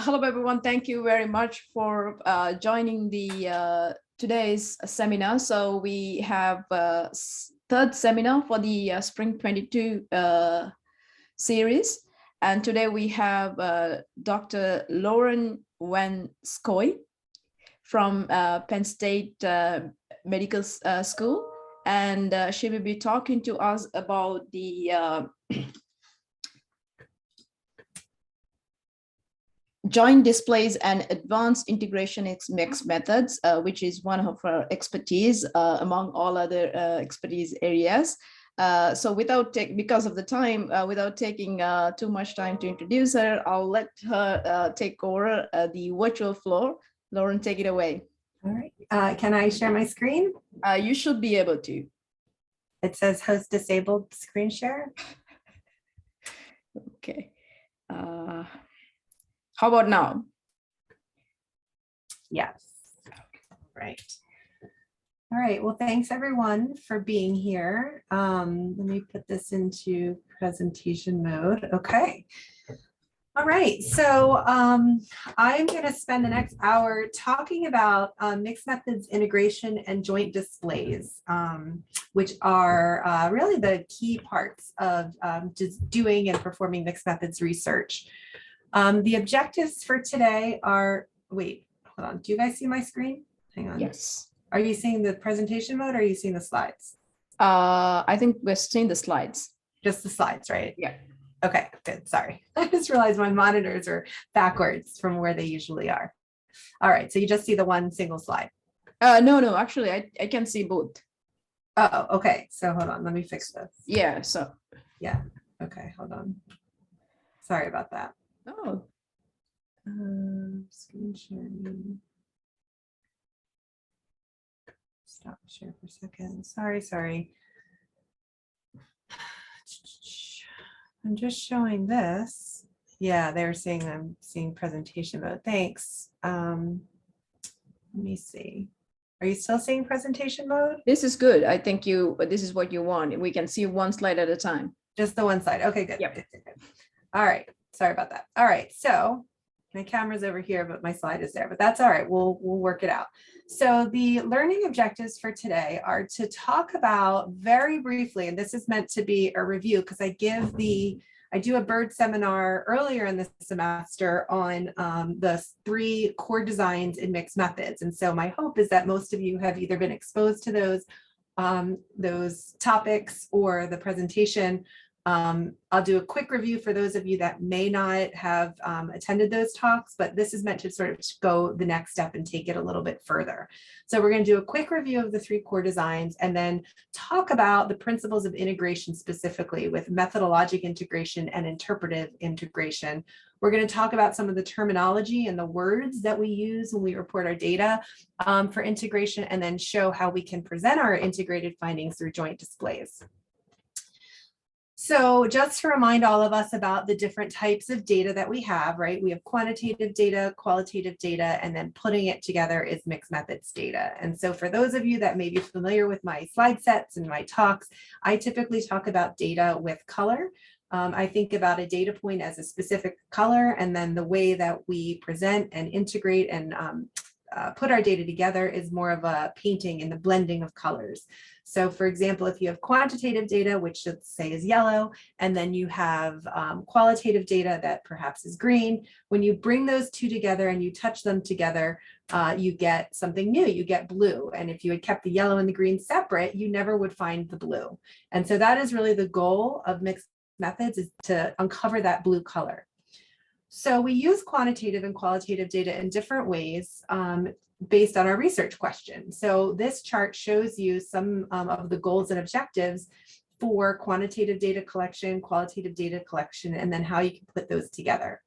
Hello, everyone. Thank you very much for joining the today's seminar. So we have third seminar for the Spring 22 series. And today we have Dr. Lauren Van Scoy from Penn State Medical School. And she will be talking to us about the joint displays and advanced integration mix methods, which is one of her expertise among all other expertise areas. So because of the time, without taking too much time to introduce her, I'll let her take over the virtual floor. Lauren, take it away. All right. Can I share my screen? You should be able to. It says host disabled screen share. Okay. How about now? Yes. Right. All right. Well, thanks everyone for being here. Let me put this into presentation mode. Okay. All right. So I'm going to spend the next hour talking about mixed methods integration and joint displays, which are really the key parts of just doing and performing mixed methods research. The objectives for today are, wait, hold on. Do you guys see my screen? Hang on. Yes. Are you seeing the presentation mode or are you seeing the slides? I think we're seeing the slides. Just the slides, right? Yeah. Okay, good. Sorry. I just realized my monitors are backwards from where they usually are. All right. So you just see the one single slide. No, actually, I can see both. Oh, okay. So hold on. Let me fix this. Yeah. So. Yeah. Okay. Hold on. Sorry about that. Oh. Screen sharing. Stop share for a second. Sorry. I'm just showing this. Yeah, they were saying I'm seeing presentation mode. Thanks. Let me see. Are you still seeing presentation mode? This is good. I think this is what you want. We can see one slide at a time. Just the one slide. Okay, good. Yep. Good. All right. Sorry about that. All right. So my camera's over here, but my slide is there, but that's all right. We'll work it out. So the learning objectives for today are to talk about very briefly, and this is meant to be a review because I do a BERD seminar earlier in the semester on the 3 core designs in mixed methods. And so my hope is that most of you have either been exposed to those topics or the presentation. I'll do a quick review for those of you that may not have attended those talks, but this is meant to sort of go the next step and take it a little bit further. So we're going to do a quick review of the 3 core designs and then talk about the principles of integration specifically with methodologic integration and interpretive integration. We're going to talk about some of the terminology and the words that we use when we report our data for integration and then show how we can present our integrated findings through joint displays. So just to remind all of us about the different types of data that we have, right? We have quantitative data, qualitative data, and then putting it together is mixed methods data. And so for those of you that may be familiar with my slide sets and my talks, I typically talk about data with color. I think about a data point as a specific color, and then the way that we present and integrate and put our data together is more of a painting and the blending of colors. So for example, if you have quantitative data, which let's say is yellow, and then you have qualitative data that perhaps is green, when you bring those two together and you touch them together, you get something new, you get blue. And if you had kept the yellow and the green separate, you never would find the blue. And so that is really the goal of mixed methods, is to uncover that blue color. So we use quantitative and qualitative data in different ways based on our research question. So this chart shows you some of the goals and objectives for quantitative data collection, qualitative data collection, and then how you can put those together.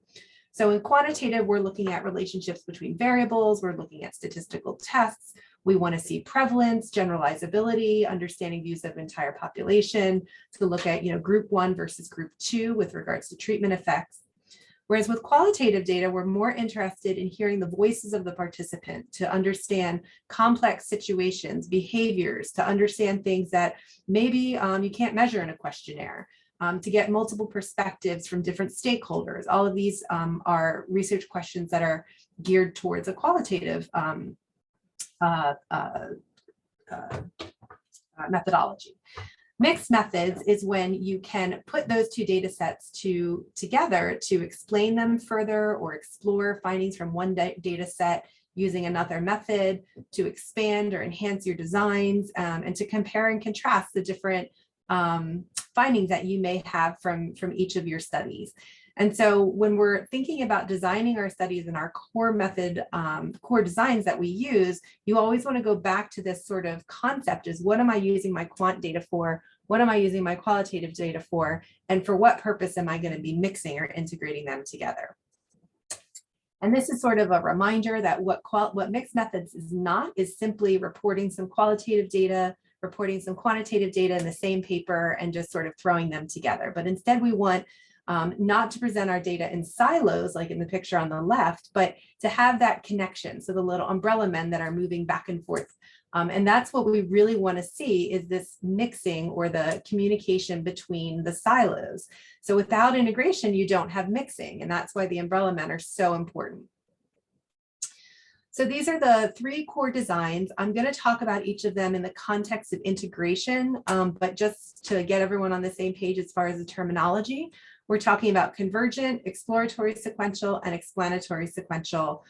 So in quantitative, we're looking at relationships between variables, we're looking at statistical tests, we want to see prevalence, generalizability, understanding views of entire population, to look at group 1 versus group 2 with regards to treatment effects. Whereas with qualitative data, we're more interested in hearing the voices of the participant to understand complex situations, behaviors, to understand things that maybe you can't measure in a questionnaire. to get multiple perspectives from different stakeholders. All of these are research questions that are geared towards a qualitative methodology. Mixed methods is when you can put those two data sets together to explain them further or explore findings from one data set using another method, to expand or enhance your designs, and to compare and contrast the different findings that you may have from each of your studies. And so when we're thinking about designing our studies and our core method, core designs that we use, you always want to go back to this sort of concept is, what am I using my quant data for? What am I using my qualitative data for? And for what purpose am I going to be mixing or integrating them together? And this is sort of a reminder that what mixed methods is not is simply reporting some qualitative data, reporting some quantitative data in the same paper, and just sort of throwing them together. But instead we want not to present our data in silos, like in the picture on the left, but to have that connection. So the little umbrella men that are moving back and forth. And that's what we really want to see, is this mixing or the communication between the silos. So without integration, you don't have mixing. And that's why the umbrella men are so important. So these are the 3 core designs. I'm going to talk about each of them in the context of integration, but just to get everyone on the same page as far as the terminology, we're talking about convergent, exploratory sequential, and explanatory sequential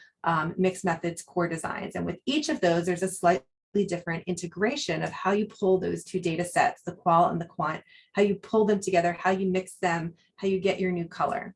mixed methods core designs. And with each of those, there's a slightly different integration of how you pull those 2 data sets, the qual and the quant, how you pull them together, how you mix them, how you get your new color.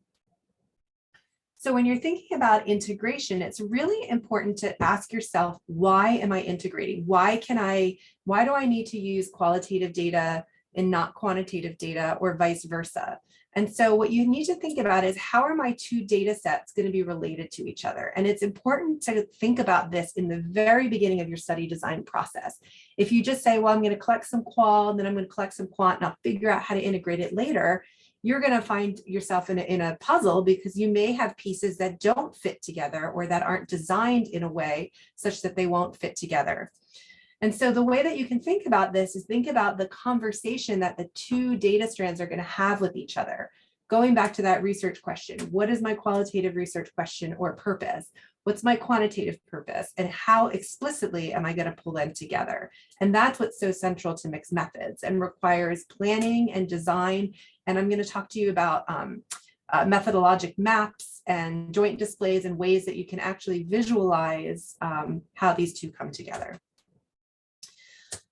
So when you're thinking about integration, it's really important to ask yourself, why am I integrating? Why do I need to use qualitative data and not quantitative data, or vice versa? And so what you need to think about is, how are my 2 data sets going to be related to each other? And it's important to think about this in the very beginning of your study design process. If you just say, well, I'm going to collect some qual, and then I'm going to collect some quant, and I'll figure out how to integrate it later, you're going to find yourself in a puzzle, because you may have pieces that don't fit together, or that aren't designed in a way such that they won't fit together. And so the way that you can think about this is, think about the conversation that the 2 data strands are going to have with each other. Going back to that research question, what is my qualitative research question or purpose? What's my quantitative purpose? And how explicitly am I going to pull them together? And that's what's so central to mixed methods and requires planning and design. And I'm going to talk to you about methodologic maps and joint displays and ways that you can actually visualize how these 2 come together.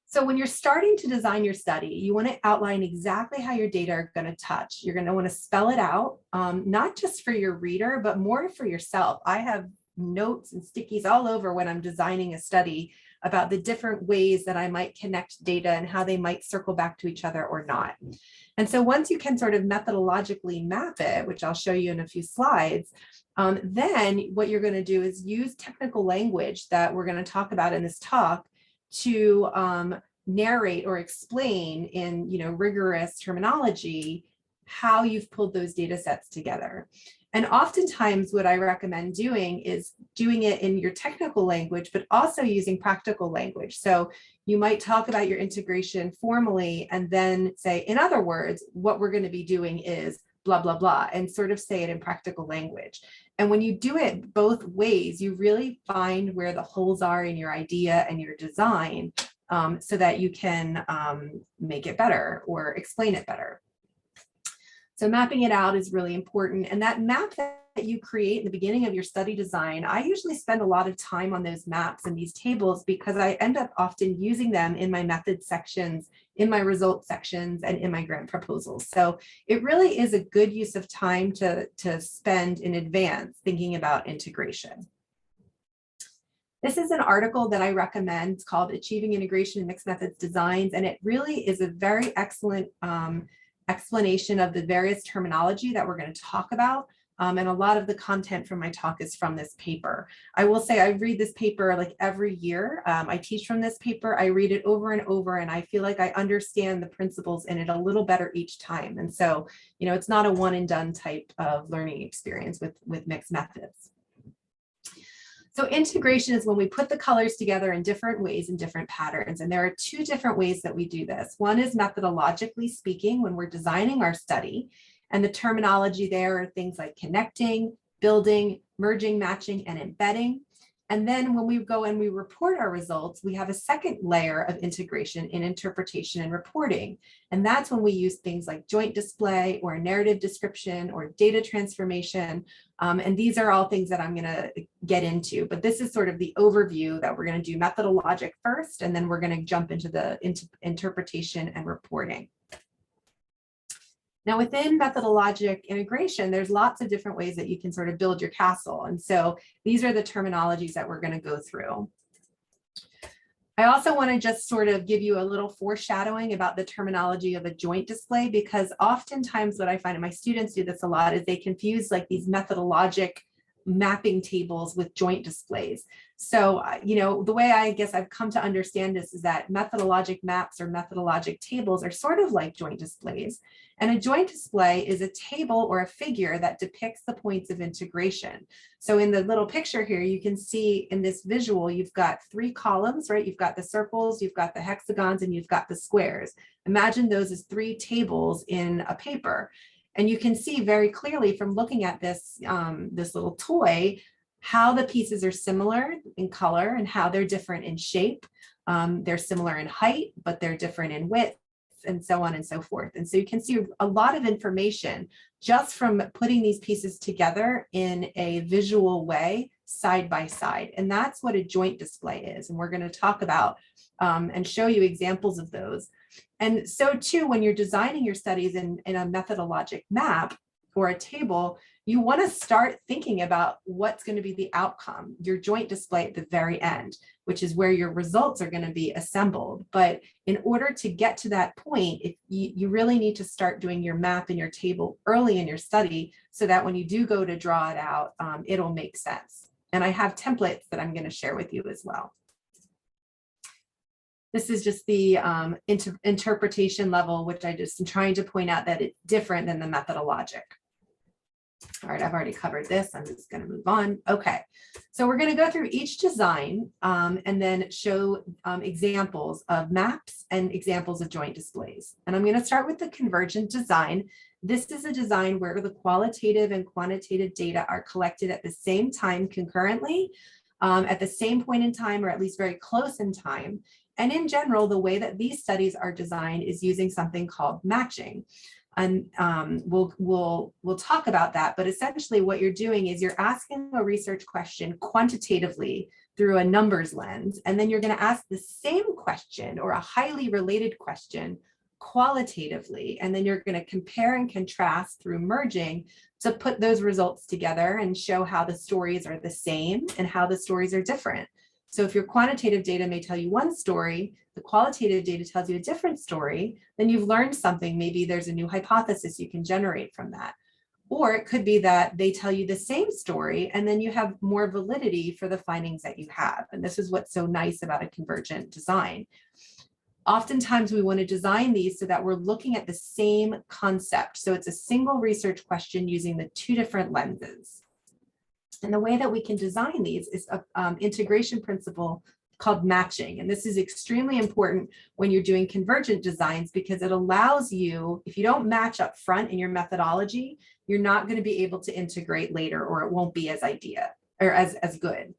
So when you're starting to design your study, you want to outline exactly how your data are going to touch. You're going to want to spell it out, not just for your reader, but more for yourself. I have notes and stickies all over when I'm designing a study about the different ways that I might connect data and how they might circle back to each other or not. And so once you can sort of methodologically map it, which I'll show you in a few slides, then what you're going to do is use technical language that we're going to talk about in this talk to narrate or explain in rigorous terminology how you've pulled those data sets together. And oftentimes what I recommend doing is doing it in your technical language, but also using practical language. So you might talk about your integration formally and then say, in other words, what we're going to be doing is blah, blah, blah, and sort of say it in practical language. And when you do it both ways, you really find where the holes are in your idea and your design, so that you can make it better or explain it better. So mapping it out is really important. And that map that you create in the beginning of your study design, I usually spend a lot of time on those maps and these tables, because I end up often using them in my method sections, in my results sections, and in my grant proposals. So it really is a good use of time to spend in advance thinking about integration. This is an article that I recommend. It's called Achieving Integration in Mixed Methods Designs, and it really is a very excellent explanation of the various terminology that we're going to talk about. And a lot of the content from my talk is from this paper. I will say I read this paper like every year. I teach from this paper. I read it over and over, and I feel like I understand the principles in it a little better each time. And so, it's not a one and done type of learning experience with mixed methods. So integration is when we put the colors together in different ways and different patterns. And there are two different ways that we do this. One is methodologically speaking, when we're designing our study, and the terminology there are things like connecting, building, merging, matching, and embedding. And then when we go and we report our results, we have a second layer of integration in interpretation and reporting. And that's when we use things like joint display or narrative description or data transformation. And these are all things that I'm going to get into, but this is sort of the overview that we're going to do methodologic first, and then we're going to jump into the interpretation and reporting. Now, within methodologic integration, there's lots of different ways that you can sort of build your castle. And so these are the terminologies that we're going to go through. I also want to just sort of give you a little foreshadowing about the terminology of a joint display, because oftentimes what I find, and my students do this a lot, is they confuse like these methodologic mapping tables with joint displays. So, the way I guess I've come to understand this is that methodologic maps or methodologic tables are sort of like joint displays. And a joint display is a table or a figure that depicts the points of integration. So in the little picture here, you can see in this visual, you've got three columns, right? You've got the circles, you've got the hexagons, and you've got the squares. Imagine those as three tables in a paper. And you can see very clearly from looking at this, this little toy, how the pieces are similar in color and how they're different in shape. They're similar in height, but they're different in width, and so on and so forth. And so you can see a lot of information just from putting these pieces together in a visual way, side by side. And that's what a joint display is. And we're going to talk about and show you examples of those. And so too, when you're designing your studies in a methodologic map or a table, you want to start thinking about what's going to be the outcome, your joint display at the very end, which is where your results are going to be assembled. But in order to get to that point, you really need to start doing your map and your table early in your study so that when you do go to draw it out, it'll make sense. And I have templates that I'm going to share with you as well. This is just the interpretation level, which I just am trying to point out that it's different than the methodologic. All right, I've already covered this. I'm just going to move on. Okay, so we're going to go through each design and then show examples of maps and examples of joint displays. And I'm going to start with the Convergent design. This is a design where the qualitative and quantitative data are collected at the same time concurrently, at the same point in time, or at least very close in time. And in general, the way that these studies are designed is using something called matching. And we'll talk about that, but essentially what you're doing is you're asking a research question quantitatively through a numbers lens, and then you're going to ask the same question or a highly related question qualitatively, and then you're going to compare and contrast through merging to put those results together and show how the stories are the same and how the stories are different. So if your quantitative data may tell you one story, the qualitative data tells you a different story, then you've learned something. Maybe there's a new hypothesis you can generate from that. Or it could be that they tell you the same story and then you have more validity for the findings that you have. And this is what's so nice about a convergent design. Oftentimes we want to design these so that we're looking at the same concept. So it's a single research question using the two different lenses. And the way that we can design these is an integration principle called matching. And this is extremely important when you're doing convergent designs because it allows you, if you don't match up front in your methodology, you're not going to be able to integrate later, or it won't be as good.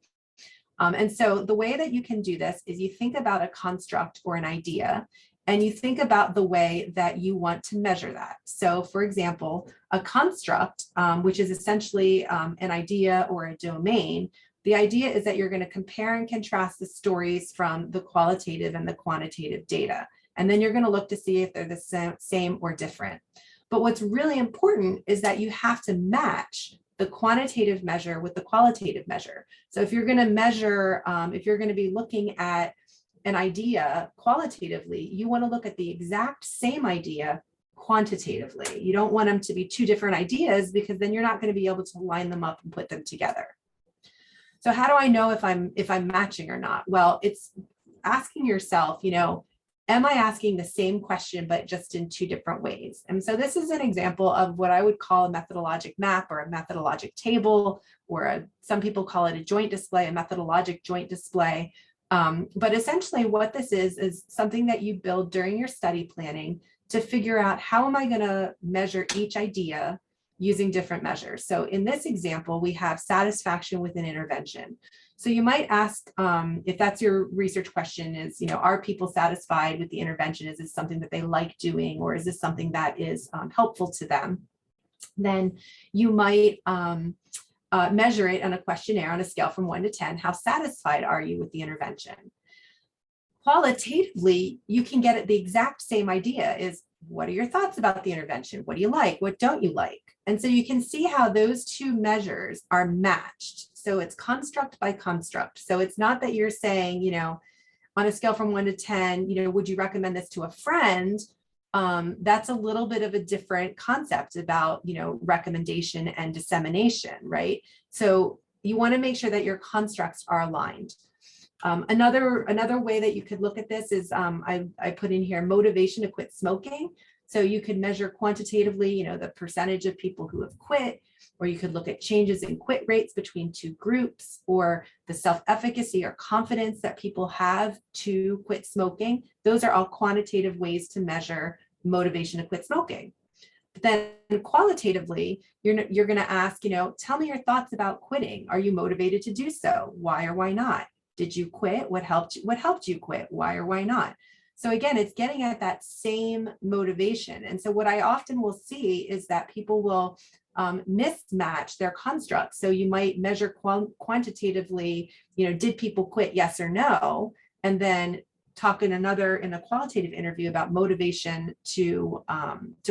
And so the way that you can do this is you think about a construct or an idea, and you think about the way that you want to measure that. So for example, a construct, which is essentially an idea or a domain, the idea is that you're going to compare and contrast the stories from the qualitative and the quantitative data. And then you're going to look to see if they're the same or different. But what's really important is that you have to match the quantitative measure with the qualitative measure. So if you're going to measure, if you're going to be looking at an idea qualitatively, you want to look at the exact same idea quantitatively. You don't want them to be two different ideas because then you're not going to be able to line them up and put them together. So how do I know if I'm matching or not? Well, it's asking yourself, am I asking the same question, but just in two different ways? And so this is an example of what I would call a methodologic map or a methodologic table, or some people call it a joint display, a methodologic joint display. But essentially what this is something that you build during your study planning to figure out, how am I going to measure each idea using different measures? So in this example, we have satisfaction with an intervention. So you might ask, if that's your research question, is, are people satisfied with the intervention? Is this something that they like doing, or is this something that is helpful to them? Then you might measure it on a questionnaire on a scale from 1 to 10. How satisfied are you with the intervention? Qualitatively, you can get at the exact same idea, is, what are your thoughts about the intervention? What do you like? What don't you like? And so you can see how those two measures are matched. So it's construct by construct. So it's not that you're saying, on a scale from 1 to 10, would you recommend this to a friend? That's a little bit of a different concept about, recommendation and dissemination, right? So you want to make sure that your constructs are aligned. Another way that you could look at this is, I put in here motivation to quit smoking. So you could measure quantitatively, the percentage of people who have quit, or you could look at changes in quit rates between two groups, or the self-efficacy or confidence that people have to quit smoking. Those are all quantitative ways to measure motivation to quit smoking. But then qualitatively, you're going to ask, tell me your thoughts about quitting. Are you motivated to do so? Why or why not? Did you quit? What helped you quit? Why or why not? So again, it's getting at that same motivation. And so what I often will see is that people will mismatch their constructs. So you might measure quantitatively, did people quit, yes or no? And then talk in a qualitative interview about motivation to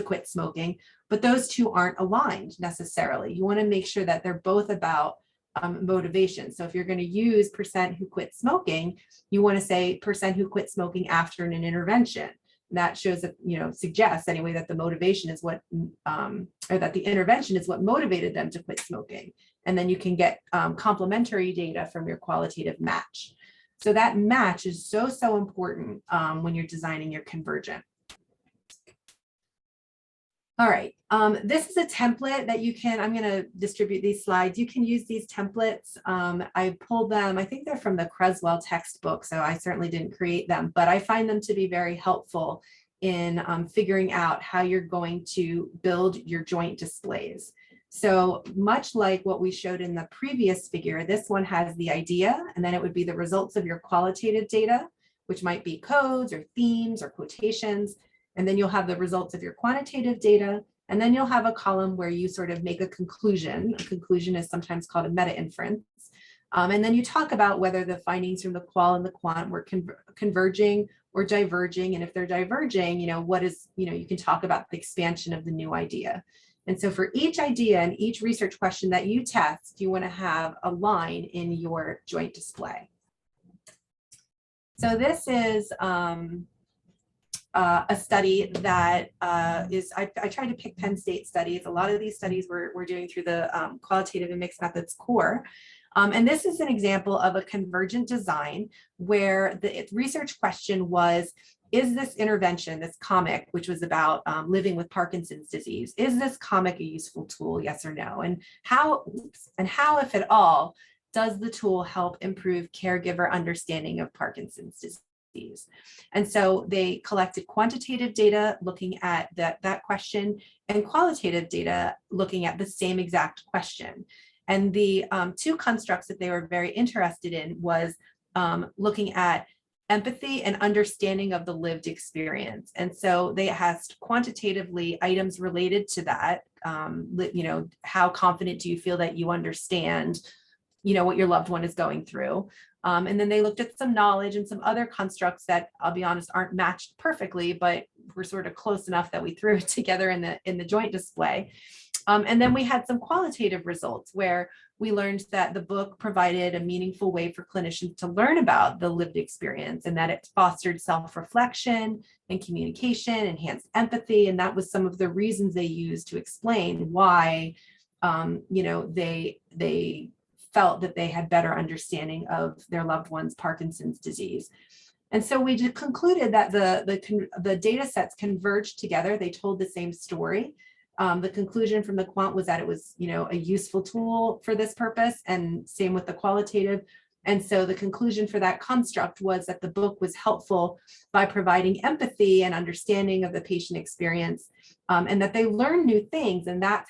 quit smoking. But those two aren't aligned necessarily. You want to make sure that they're both about motivation. So if you're going to use percent who quit smoking, you want to say percent who quit smoking after an intervention. And that shows that, suggests anyway, that the motivation is what, or that the intervention is what motivated them to quit smoking. And then you can get complementary data from your qualitative match. So that match is so important when you're designing your Convergent. All right, this is a template that you can, I'm going to distribute these slides. You can use these templates. I pulled them, I think they're from the Creswell textbook, so I certainly didn't create them, but I find them to be very helpful in figuring out how you're going to build your joint displays. So much like what we showed in the previous figure, this one has the idea, and then it would be the results of your qualitative data, which might be codes or themes or quotations. And then you'll have the results of your quantitative data. And then you'll have a column where you sort of make a conclusion. A conclusion is sometimes called a meta-inference. And then you talk about whether the findings from the qual and the quant were converging or diverging. And if they're diverging, what is, you can talk about the expansion of the new idea. And so for each idea and each research question that you test, you want to have a line in your joint display. So this is a study that I tried to pick Penn State studies. A lot of these studies we're doing through the qualitative and mixed methods core. And this is an example of a convergent design where the research question was, is this intervention, this comic, which was about living with Parkinson's disease, is this comic a useful tool, yes or no? And how, if at all, does the tool help improve caregiver understanding of Parkinson's disease? And so they collected quantitative data looking at that question and qualitative data looking at the same exact question. And the two constructs that they were very interested in was looking at empathy and understanding of the lived experience. And so they asked quantitatively items related to that. How confident do you feel that you understand, what your loved one is going through? And then they looked at some knowledge and some other constructs that, I'll be honest, aren't matched perfectly, but we're sort of close enough that we threw it together in the joint display. And then we had some qualitative results where we learned that the book provided a meaningful way for clinicians to learn about the lived experience and that it fostered self-reflection and communication, enhanced empathy. And that was some of the reasons they used to explain why, they felt that they had better understanding of their loved one's Parkinson's disease. And so we just concluded that the data sets converged together. They told the same story. The conclusion from the quant was that it was, a useful tool for this purpose, and same with the qualitative. And so the conclusion for that construct was that the book was helpful by providing empathy and understanding of the patient experience, and that they learned new things. And that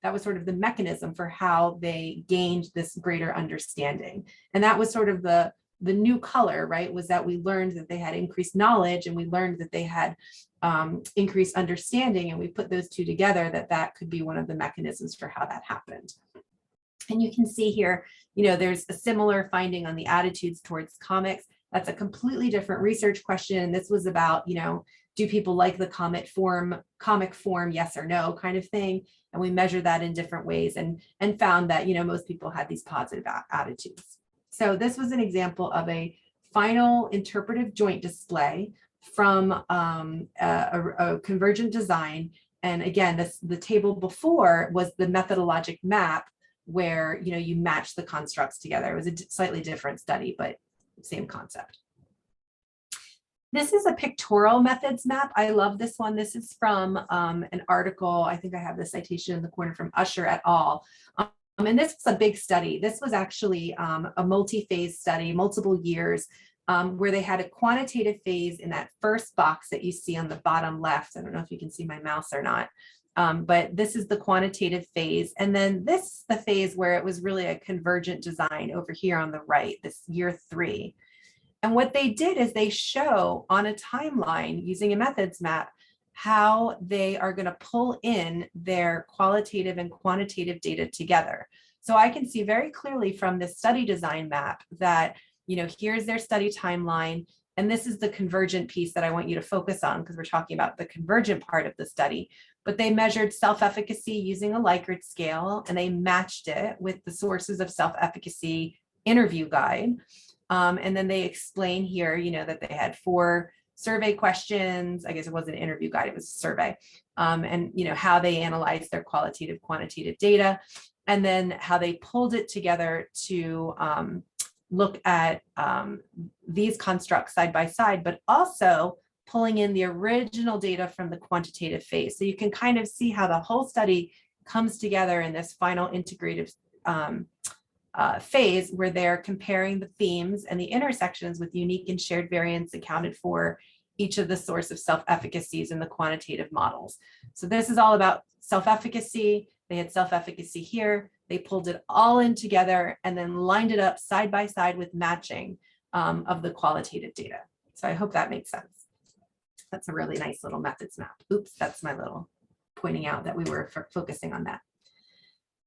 was sort of the mechanism for how they gained this greater understanding. And that was sort of the new color, right? Was that we learned that they had increased knowledge, and we learned that they had increased understanding. And we put those two together, that could be one of the mechanisms for how that happened. And you can see here, there's a similar finding on the attitudes towards comics. That's a completely different research question. This was about, do people like the comic form, yes or no kind of thing. And we measured that in different ways and found that, most people had these positive attitudes. So this was an example of a final interpretive joint display from a Convergent design. And again, the table before was the methodologic map, where you match the constructs together. It was a slightly different study, but same concept. This is a pictorial methods map. I love this one. This is from an article. I think I have the citation in the corner, from Usher et al. And this was a big study. This was actually a multi-phase study, multiple years, where they had a quantitative phase in that first box that you see on the bottom left. I don't know if you can see my mouse or not. But this is the quantitative phase. And then this is the phase where it was really a convergent design over here on the right, this year 3. And what they did is they show on a timeline using a methods map how they are going to pull in their qualitative and quantitative data together. So I can see very clearly from this study design map that, here's their study timeline. And this is the convergent piece that I want you to focus on, because we're talking about the convergent part of the study. But they measured self-efficacy using a Likert scale, and they matched it with the sources of self-efficacy interview guide. And then they explain here, that they had 4 survey questions. I guess it wasn't an interview guide, it was a survey. And, how they analyzed their qualitative, quantitative data, and then how they pulled it together to look at these constructs side by side, but also pulling in the original data from the quantitative phase. So you can kind of see how the whole study comes together in this final integrative phase, where they're comparing the themes and the intersections with unique and shared variants accounted for each of the source of self-efficacies in the quantitative models. So this is all about self-efficacy. They had self-efficacy here. They pulled it all in together and then lined it up side by side with matching of the qualitative data. So I hope that makes sense. That's a really nice little methods map. Oops, that's my little pointing out that we were focusing on that.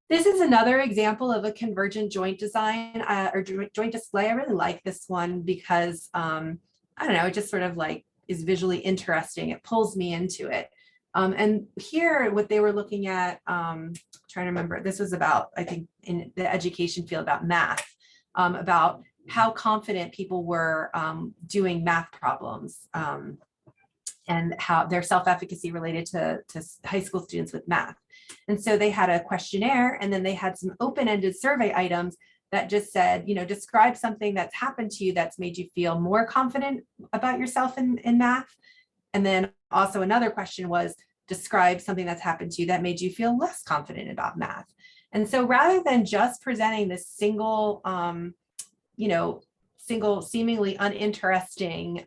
This is another example of a convergent joint design or joint display. I really like this one because, I don't know, it just sort of like is visually interesting. It pulls me into it. And here, what they were looking at, trying to remember, this was about, I think, in the education field, about math, about how confident people were doing math problems, and how their self-efficacy related to high school students with math. And so they had a questionnaire, and then they had some open-ended survey items that just said, describe something that's happened to you that's made you feel more confident about yourself in math. And then also another question was, describe something that's happened to you that made you feel less confident about math. And so rather than just presenting this single, seemingly uninteresting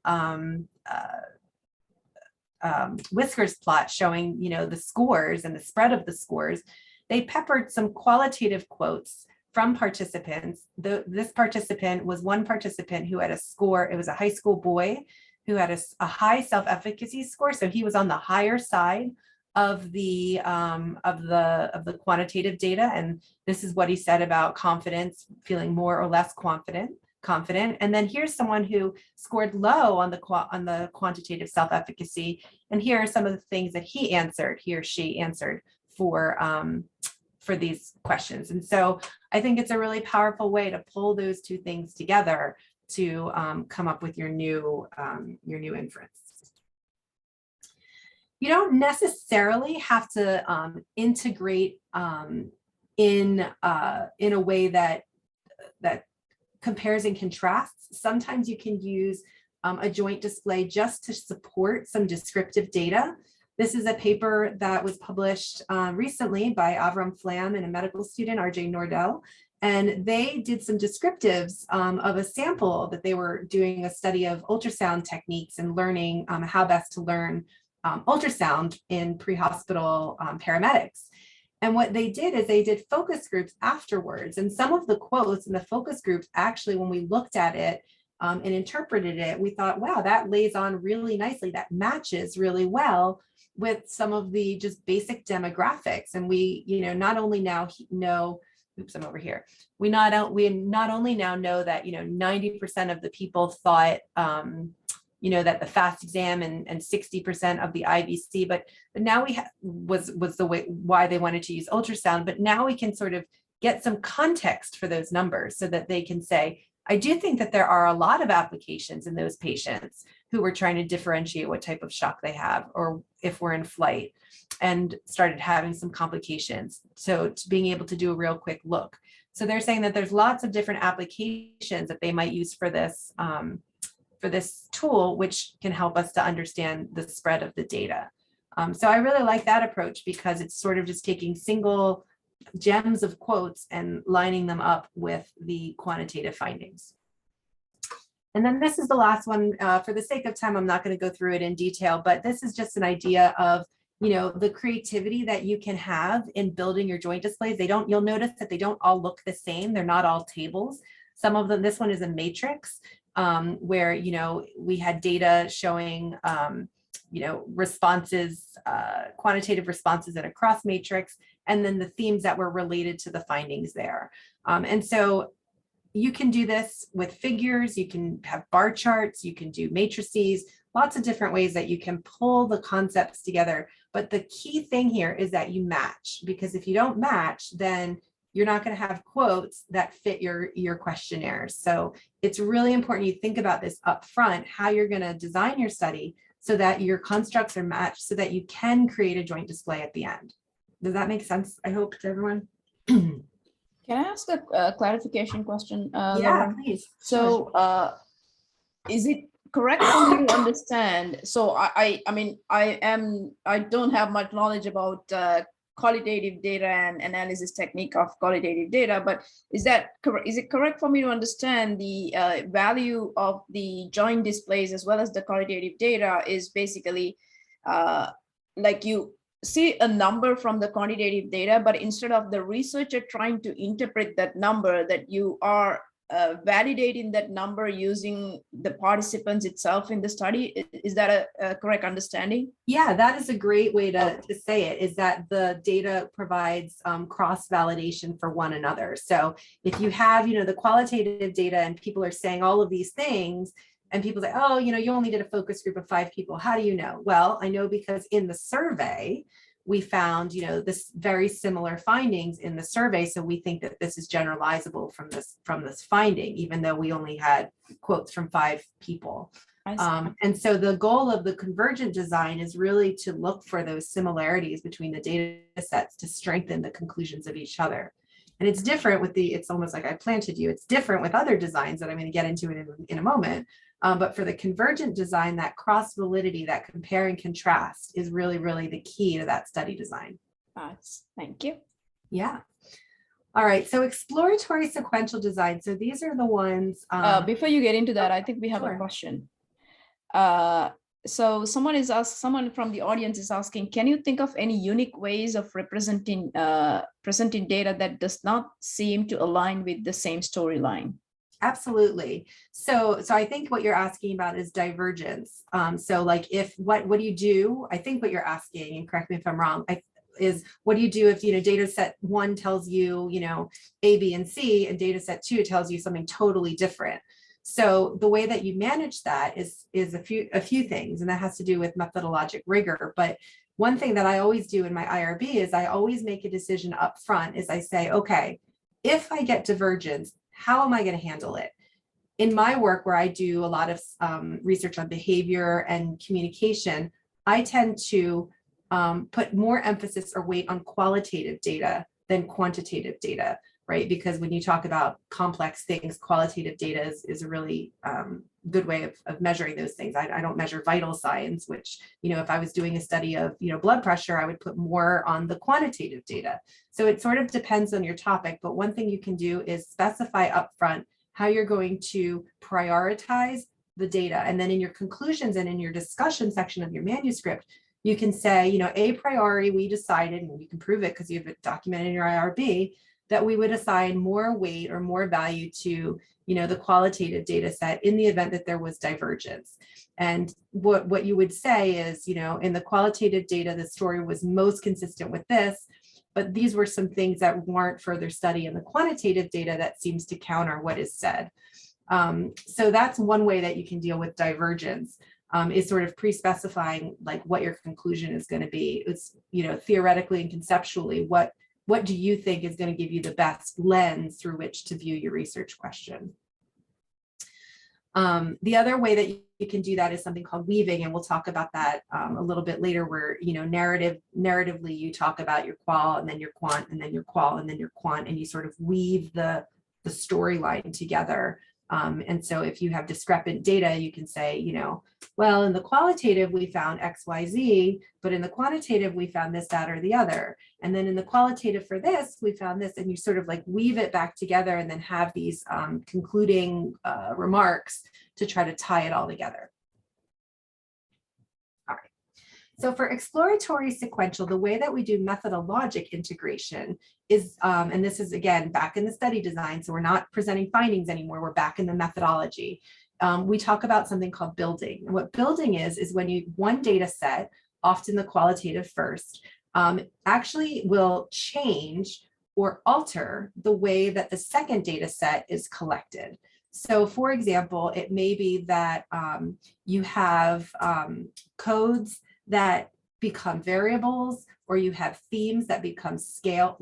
whiskers plot showing, the scores and the spread of the scores, they peppered some qualitative quotes from participants. This participant was one participant who had a score. It was a high school boy who had a high self-efficacy score. So he was on the higher side of the quantitative data. And this is what he said about confidence, feeling more or less confident. And then here's someone who scored low on the quantitative self-efficacy. And here are some of the things that he or she answered for these questions. And so I think it's a really powerful way to pull those two things together to come up with your new inference. You don't necessarily have to integrate in a way that compares and contrasts. Sometimes you can use a joint display just to support some descriptive data. This is a paper that was published recently by Avram Flam and a medical student, RJ Nordell. And they did some descriptives of a sample that they were doing a study of ultrasound techniques and learning how best to learn ultrasound in pre-hospital paramedics. And what they did is they did focus groups afterwards. And some of the quotes in the focus groups, actually, when we looked at it and interpreted it, we thought, wow, that lays on really nicely. That matches really well with some of the just basic demographics. And we, not only now know, oops, I'm over here. We not only now know that, 90% of the people thought, that the FAST exam and 60% of the IVC, but now we was the way why they wanted to use ultrasound. But now we can sort of get some context for those numbers so that they can say, I do think that there are a lot of applications in those patients who were trying to differentiate what type of shock they have, or if we're in flight and started having some complications. So to being able to do a real quick look. So they're saying that there's lots of different applications that they might use for this tool, which can help us to understand the spread of the data. So I really like that approach because it's sort of just taking single gems of quotes and lining them up with the quantitative findings. And then this is the last one. For the sake of time, I'm not going to go through it in detail, but this is just an idea of, the creativity that you can have in building your joint displays. You'll notice that they don't all look the same. They're not all tables. Some of them, this one is a matrix where, we had data showing, responses, quantitative responses in a cross matrix, and then the themes that were related to the findings there. And so you can do this with figures, you can have bar charts, you can do matrices, lots of different ways that you can pull the concepts together. But the key thing here is that you match, because if you don't match, then you're not going to have quotes that fit your questionnaire. So it's really important you think about this up front, how you're going to design your study so that your constructs are matched so that you can create a joint display at the end. Does that make sense? I hope to everyone. Can I ask a clarification question? Yeah, Lauren? please. So is it correct for me to understand? So I don't have much knowledge about qualitative data and analysis technique of qualitative data, but is it correct for me to understand the value of the joint displays as well as the qualitative data is basically like you see a number from the quantitative data, but instead of the researcher trying to interpret that number, that you are validating that number using the participants itself in the study? Is that a correct understanding? Yeah, that is a great way to say it, is that the data provides cross-validation for one another. So if you have, the qualitative data and people are saying all of these things, and people say, oh, you only did a focus group of 5 people. How do you know? Well, I know because in the survey, we found, this very similar findings in the survey. So we think that this is generalizable from this finding, even though we only had quotes from 5 people. And so the goal of the Convergent design is really to look for those similarities between the data sets to strengthen the conclusions of each other. And it's different with it's almost like I planted you. It's different with other designs that I'm going to get into in a moment. But for the Convergent design, that cross validity, that compare and contrast is really, really the key to that study design. Thank you. Yeah. All right. So exploratory sequential design. So these are the ones. Before you get into that, I think we have a question. So someone from the audience is asking, can you think of any unique ways of presenting data that does not seem to align with the same storyline? Absolutely. So I think what you're asking about is divergence. So like what do you do? I think what you're asking, and correct me if I'm wrong, is what do you do if, data set 1 tells you, A, B, and C, and data set 2 tells you something totally different. So the way that you manage that is a few things, and that has to do with methodologic rigor. But one thing that I always do in my IRB is I always make a decision up front is I say, okay, if I get divergence, how am I going to handle it? In my work, where I do a lot of research on behavior and communication, I tend to put more emphasis or weight on qualitative data than quantitative data. right? Because when you talk about complex things, qualitative data is a really good way of measuring those things. I don't measure vital signs, which, if I was doing a study of, blood pressure, I would put more on the quantitative data. So it sort of depends on your topic, but one thing you can do is specify upfront how you're going to prioritize the data. And then in your conclusions and in your discussion section of your manuscript, you can say, a priori, we decided, and you can prove it because you have it documented in your IRB, that we would assign more weight or more value to, the qualitative data set in the event that there was divergence. And what you would say is, in the qualitative data, the story was most consistent with this, but these were some things that warrant further study in the quantitative data that seems to counter what is said. So that's one way that you can deal with divergence, is sort of pre-specifying like what your conclusion is going to be. It's, theoretically and conceptually, what do you think is going to give you the best lens through which to view your research question? The other way that you can do that is something called weaving, and we'll talk about that a little bit later, where, narratively you talk about your qual and then your quant and then your qual and then your quant, and you sort of weave the storyline together. And so if you have discrepant data, you can say, well, in the qualitative, we found X, Y, Z, but in the quantitative, we found this, that, or the other. And then in the qualitative for this, we found this, and you sort of like weave it back together and then have these concluding remarks to try to tie it all together. All right. So for exploratory sequential, the way that we do methodologic integration is, and this is again, back in the study design, so we're not presenting findings anymore, we're back in the methodology. We talk about something called building. And what building is when one data set, often the qualitative first, actually will change or alter the way that the second data set is collected. So for example, it may be that you have codes that become variables, or you have themes that become scales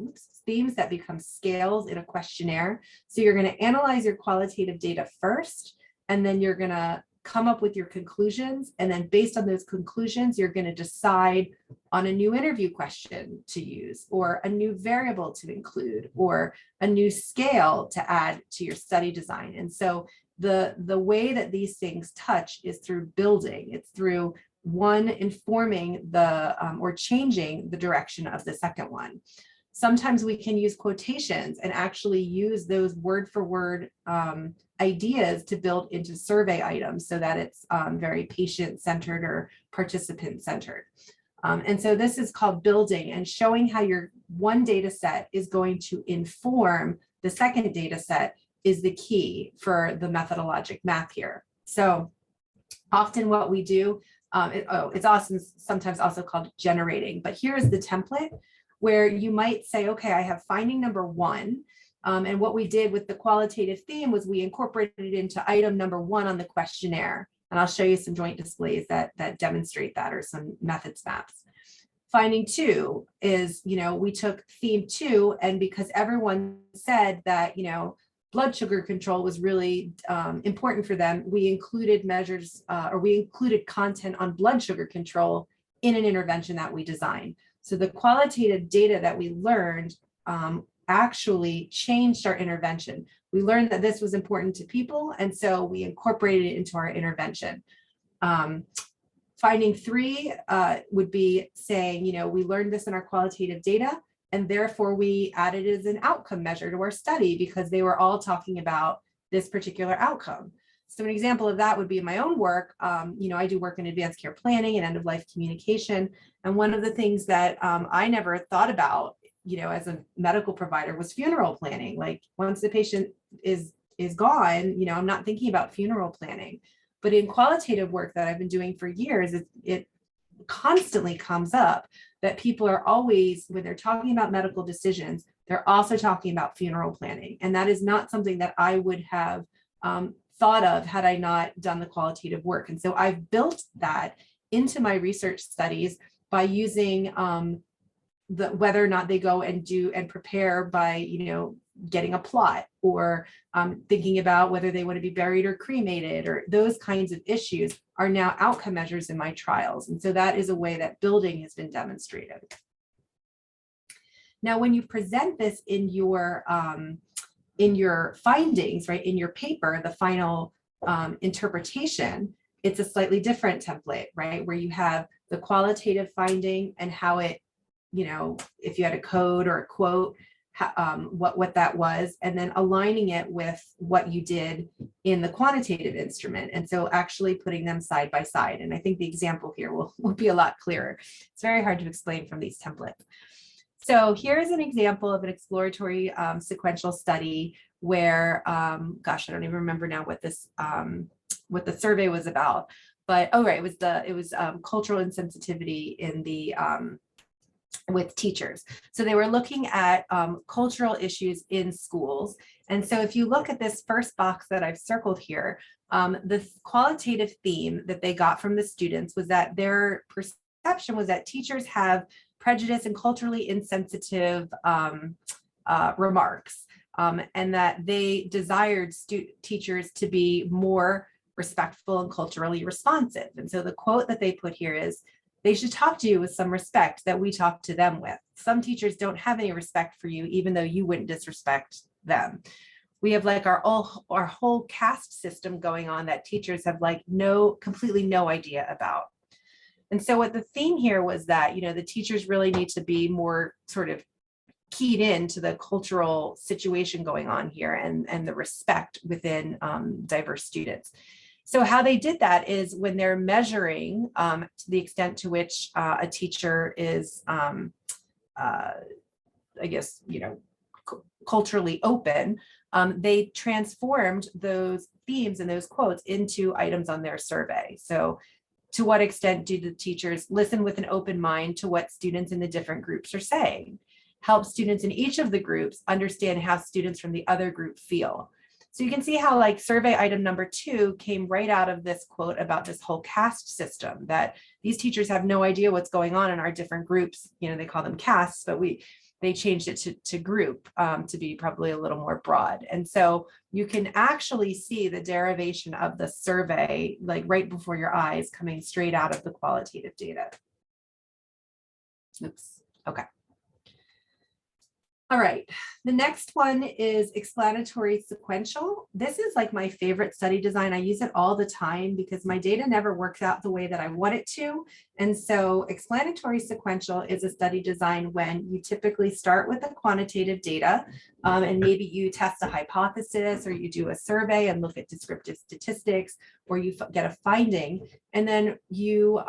in a questionnaire. So you're going to analyze your qualitative data first, and then you're going to come up with your conclusions. And then based on those conclusions, you're going to decide on a new interview question to use, or a new variable to include, or a new scale to add to your study design. And so the way that these things touch is through building. It's through one informing the or changing the direction of the second one. Sometimes we can use quotations and actually use those word for word ideas to build into survey items so that it's very patient-centered or participant-centered. And so this is called building, and showing how your one data set is going to inform the second data set is the key for the methodologic math here. So often what we do, it's awesome, sometimes also called generating, but here is the template where you might say, okay, I have finding number one. And what we did with the qualitative theme was we incorporated it into item number one on the questionnaire. And I'll show you some joint displays that demonstrate that, or some methods maps. Finding two is, we took theme two, and because everyone said that, blood sugar control was really important for them, we included measures, or we included content on blood sugar control in an intervention that we designed. So the qualitative data that we learned actually changed our intervention. We learned that this was important to people, and so we incorporated it into our intervention. Finding three would be saying, we learned this in our qualitative data, and therefore we added it as an outcome measure to our study because they were all talking about this particular outcome. So an example of that would be in my own work. I do work in advanced care planning and end-of-life communication. And one of the things that I never thought about, as a medical provider, was funeral planning. Like, once the patient is gone, I'm not thinking about funeral planning. But in qualitative work that I've been doing for years, it constantly comes up that people are always, when they're talking about medical decisions, they're also talking about funeral planning. And that is not something that I would have thought of had I not done the qualitative work. And so I've built that into my research studies by using whether or not they go and do and prepare by, getting a plot, or thinking about whether they want to be buried or cremated, or those kinds of issues are now outcome measures in my trials. And so that is a way that building has been demonstrated. Now, when you present this in your findings, right, in your paper, the final interpretation, it's a slightly different template, right, where you have the qualitative finding and how it, you know, if you had a code or a quote, what that was, and then aligning it with what you did in the quantitative instrument. And so actually putting them side by side. And I think the example here will be a lot clearer. It's very hard to explain from these templates. So here's an example of an exploratory sequential study where, gosh, I don't even remember now what the survey was about, but oh right, it was cultural insensitivity in the with teachers. So they were looking at cultural issues in schools. And so if you look at this first box that I've circled here, the qualitative theme that they got from the students was that their perception was that teachers have prejudice and culturally insensitive remarks, and that they desired teachers to be more respectful and culturally responsive. And so the quote that they put here is, "They should talk to you with some respect that we talk to them with. Some teachers don't have any respect for you, even though you wouldn't disrespect them. We have like our whole caste system going on that teachers have like completely no idea about." And so what the theme here was that, you know, the teachers really need to be more sort of keyed in to the cultural situation going on here and the respect within diverse students. So how they did that is when they're measuring to the extent to which a teacher is, I guess, you know, culturally open, they transformed those themes and those quotes into items on their survey. So to what extent do the teachers listen with an open mind to what students in the different groups are saying? Help students in each of the groups understand how students from the other group feel. So you can see how like survey item number 2 came right out of this quote about this whole caste system, that these teachers have no idea what's going on in our different groups. You know, they call them castes, but they changed it to group to be probably a little more broad. And so you can actually see the derivation of the survey like right before your eyes coming straight out of the qualitative data. Oops, okay. All right, the next one is explanatory sequential. This is like my favorite study design. I use it all the time because my data never works out the way that I want it to. And so explanatory sequential is a study design when you typically start with the quantitative data and maybe you test a hypothesis or you do a survey and look at descriptive statistics, or you get a finding, and then you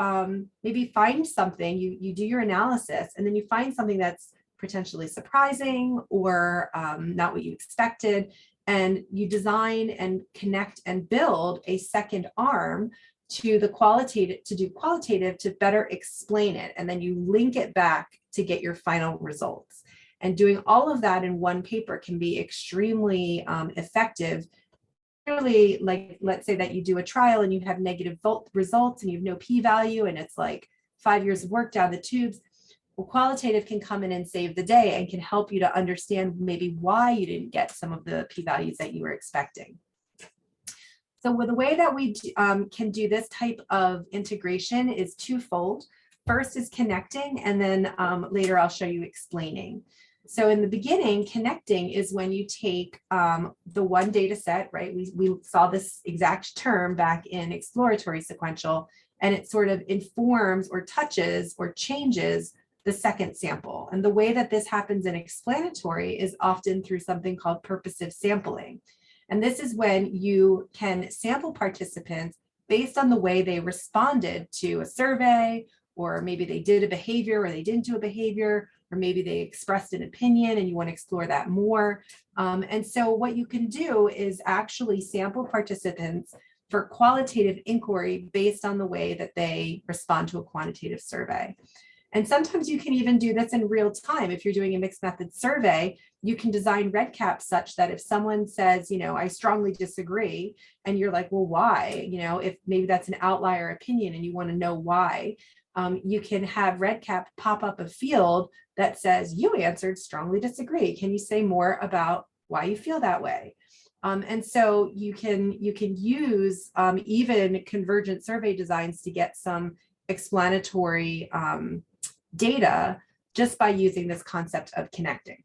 maybe find something, you do your analysis, and then you find something that's potentially surprising or not what you expected, and you design and connect and build a second arm to the qualitative to better explain it, and then you link it back to get your final results. And doing all of that in one paper can be extremely effective. Really, like let's say that you do a trial and you have negative results and you have no p-value and it's like 5 years of work down the tubes. Well, qualitative can come in and save the day and can help you to understand maybe why you didn't get some of the p-values that you were expecting. So with the way that we can do this type of integration is twofold. First is connecting, and then later I'll show you explaining. So in the beginning, connecting is when you take the one data set, right? We saw this exact term back in exploratory sequential, and it sort of informs or touches or changes the second sample. And the way that this happens in explanatory is often through something called purposive sampling. And this is when you can sample participants based on the way they responded to a survey, or maybe they did a behavior or they didn't do a behavior, or maybe they expressed an opinion and you want to explore that more. And so what you can do is actually sample participants for qualitative inquiry based on the way that they respond to a quantitative survey. And sometimes you can even do this in real time. If you're doing a mixed method survey, you can design red caps such that if someone says, you know, I strongly disagree, and you're like, well, why? You know, if maybe that's an outlier opinion and you want to know why, you can have red cap pop up a field that says, you answered strongly disagree. Can you say more about why you feel that way? And so you can use even convergent survey designs to get some explanatory data just by using this concept of connecting.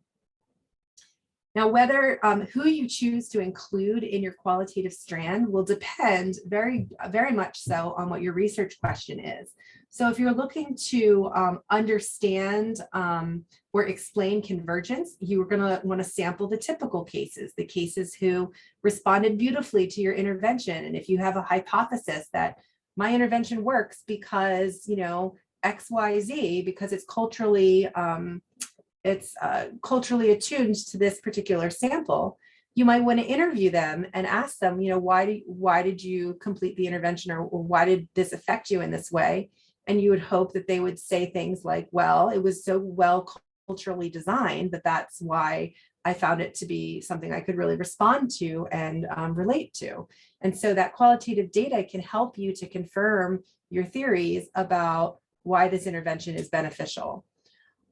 Now, whether who you choose to include in your qualitative strand will depend very much so on what your research question is. So if you're looking to understand or explain convergence, you're going to want to sample the typical cases, the cases who responded beautifully to your intervention. And if you have a hypothesis that my intervention works because, you know, XYZ, because it's culturally attuned to this particular sample, you might want to interview them and ask them, you know, why did you complete the intervention, or why did this affect you in this way? And you would hope that they would say things like, well, it was so well culturally designed that that's why I found it to be something I could really respond to and relate to. And so that qualitative data can help you to confirm your theories about why this intervention is beneficial.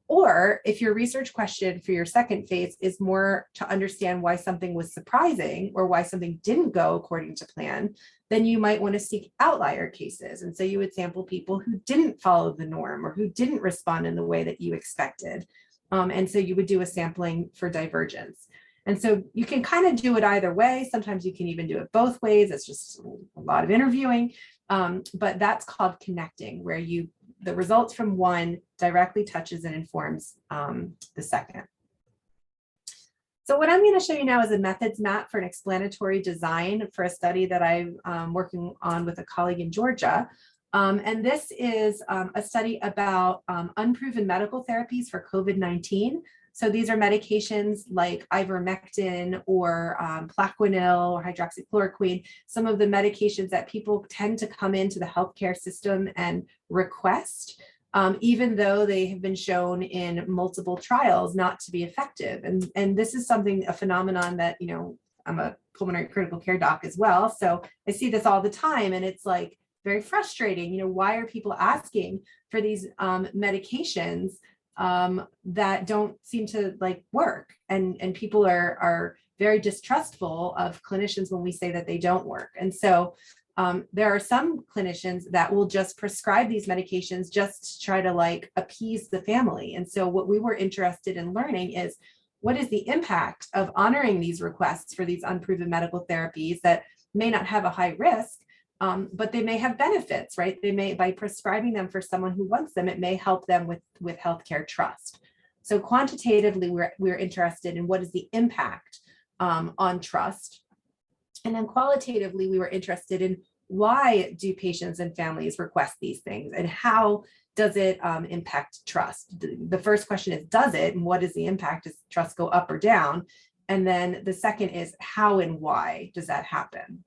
Or if your research question for your second phase is more to understand why something was surprising or why something didn't go according to plan, then you might want to seek outlier cases. And so you would sample people who didn't follow the norm or who didn't respond in the way that you expected. And so you would do a sampling for divergence. And so you can kind of do it either way. Sometimes you can even do it both ways. It's just a lot of interviewing, but that's called connecting, where the results from one directly touches and informs the second. So what I'm going to show you now is a methods map for an explanatory design for a study that I'm working on with a colleague in Georgia. And this is a study about unproven medical therapies for COVID-19. So these are medications like ivermectin or Plaquenil or hydroxychloroquine, some of the medications that people tend to come into the healthcare system and request, even though they have been shown in multiple trials not to be effective. And this is a phenomenon that, you know, I'm a pulmonary critical care doc as well. So I see this all the time, and it's like very frustrating. You know, why are people asking for these medications that don't seem to like work, and people are very distrustful of clinicians when we say that they don't work. And so there are some clinicians that will just prescribe these medications just to try to like appease the family. And so what we were interested in learning is, what is the impact of honoring these requests for these unproven medical therapies that may not have a high risk, but they may have benefits, right? They may, by prescribing them for someone who wants them, it may help them with healthcare trust. So quantitatively, we're interested in what is the impact on trust. And then qualitatively, we were interested in why do patients and families request these things, and how does it impact trust? The first question is, does it, and what is the impact? Does trust go up or down? And then the second is, how and why does that happen?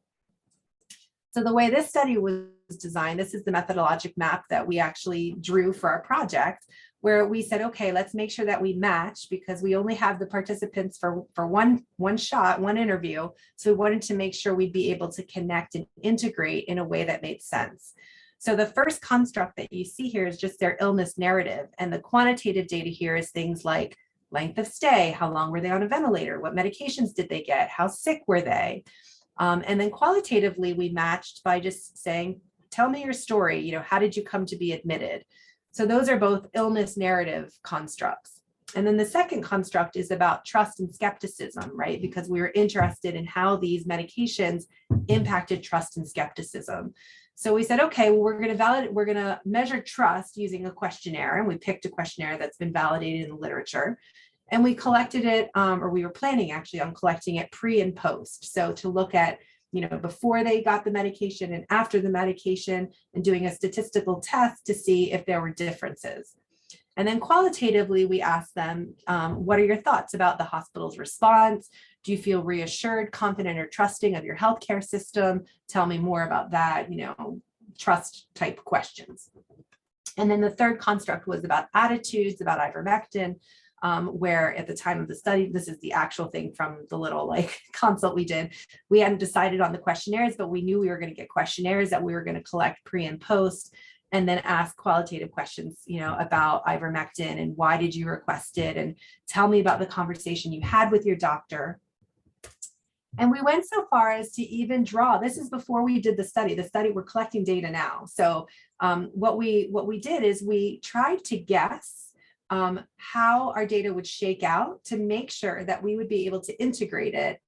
So the way this study was designed, this is the methodologic map that we actually drew for our project, where we said, okay, let's make sure that we match, because we only have the participants for one shot, one interview. So we wanted to make sure we'd be able to connect and integrate in a way that made sense. So the first construct that you see here is just their illness narrative. And the quantitative data here is things like length of stay, how long were they on a ventilator, what medications did they get, how sick were they? And then qualitatively, we matched by just saying, tell me your story, you know, how did you come to be admitted? So those are both illness narrative constructs. And then the second construct is about trust and skepticism, right? Because we were interested in how these medications impacted trust and skepticism. So we said, okay, well, we're going to measure trust using a questionnaire, and we picked a questionnaire that's been validated in the literature. And we collected it, or we were planning actually on collecting it pre and post. So to look at, you know, before they got the medication and after the medication, and doing a statistical test to see if there were differences. And then qualitatively, we asked them, what are your thoughts about the hospital's response? Do you feel reassured, confident, or trusting of your healthcare system? Tell me more about that, you know, trust type questions. And then the third construct was about attitudes, about ivermectin, where at the time of the study, this is the actual thing from the little like consult we did. We hadn't decided on the questionnaires, but we knew we were going to get questionnaires that we were going to collect pre and post, and then ask qualitative questions, you know, about ivermectin and why did you request it, and tell me about the conversation you had with your doctor. And we went so far as to even draw, this is before we did the study, we're collecting data now. So what we did is we tried to guess how our data would shake out to make sure that we would be able to integrate it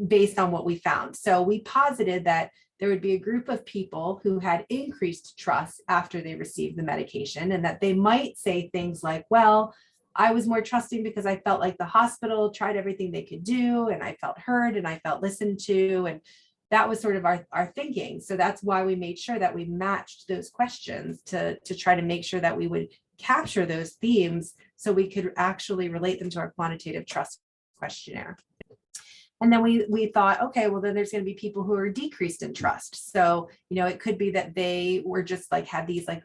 based on what we found. So we posited that there would be a group of people who had increased trust after they received the medication, and that they might say things like, well, I was more trusting because I felt like the hospital tried everything they could do, and I felt heard and I felt listened to. And that was sort of our thinking. So that's why we made sure that we matched those questions to try to make sure that we would capture those themes so we could actually relate them to our quantitative trust questionnaire. And then we thought, okay, well, then there's going to be people who are decreased in trust. So, you know, it could be that they were just like had these like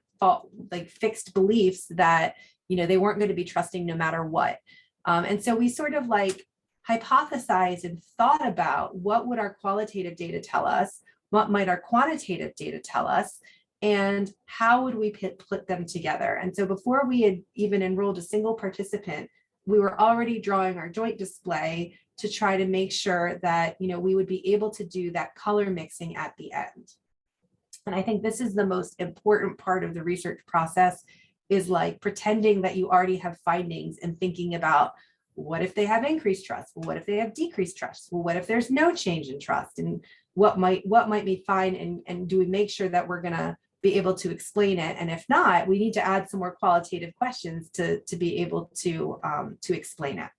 fixed beliefs that, you know, they weren't going to be trusting no matter what. And so we sort of like hypothesized and thought about what would our qualitative data tell us, what might our quantitative data tell us, and how would we put them together. And so before we had even enrolled a single participant, we were already drawing our joint display to try to make sure that, you know, we would be able to do that color mixing at the end. And I think this is the most important part of the research process, is like pretending that you already have findings and thinking about, what if they have increased trust? Well, what if they have decreased trust? Well, what if there's no change in trust? And what might be fine? And do we make sure that we're gonna be able to explain it? And if not, we need to add some more qualitative questions to be able to explain it.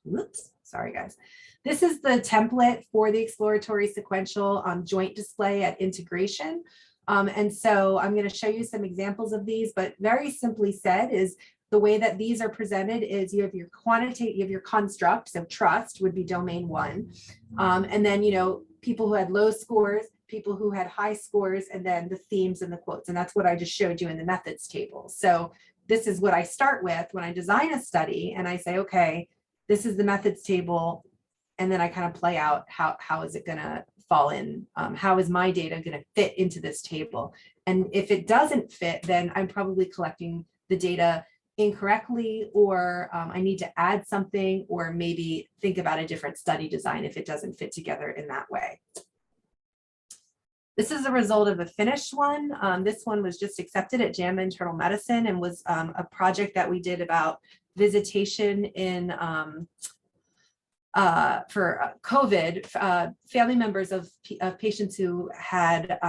Whoops, sorry guys. This is the template for the exploratory sequential joint display at integration. And so I'm going to show you some examples of these, but very simply said is the way that these are presented is you have your quantitative, you have your construct, so trust would be domain 1. And then, you know, people who had low scores, people who had high scores, and then the themes and the quotes. And that's what I just showed you in the methods table. So this is what I start with when I design a study, and I say, okay, this is the methods table. And then I kind of play out how is it going to fall in? How is my data going to fit into this table? And if it doesn't fit, then I'm probably collecting the data incorrectly, or I need to add something, or maybe think about a different study design if it doesn't fit together in that way. This is a result of a finished one. This one was just accepted at JAMA Internal Medicine and was a project that we did about visitation in for COVID, family members of patients who had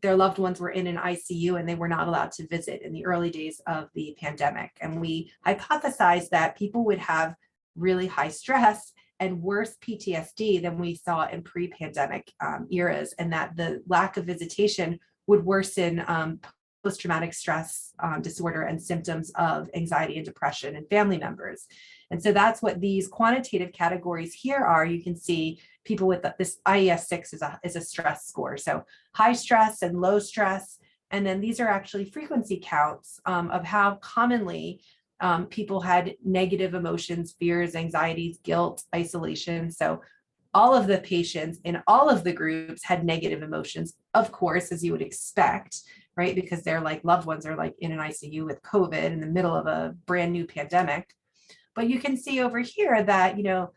their loved ones were in an ICU and they were not allowed to visit in the early days of the pandemic. And we hypothesized that people would have really high stress and worse PTSD than we saw in pre-pandemic eras, and that the lack of visitation would worsen post-traumatic stress disorder and symptoms of anxiety and depression in family members. And so that's what these quantitative categories here are. You can see people with this IES-6 is a stress score. So high stress and low stress. And then these are actually frequency counts of how commonly people had negative emotions, fears, anxieties, guilt, isolation. So all of the patients in all of the groups had negative emotions, of course, as you would expect, right? Because their like loved ones are like in an ICU with COVID in the middle of a brand new pandemic. But you can see over here that, you know,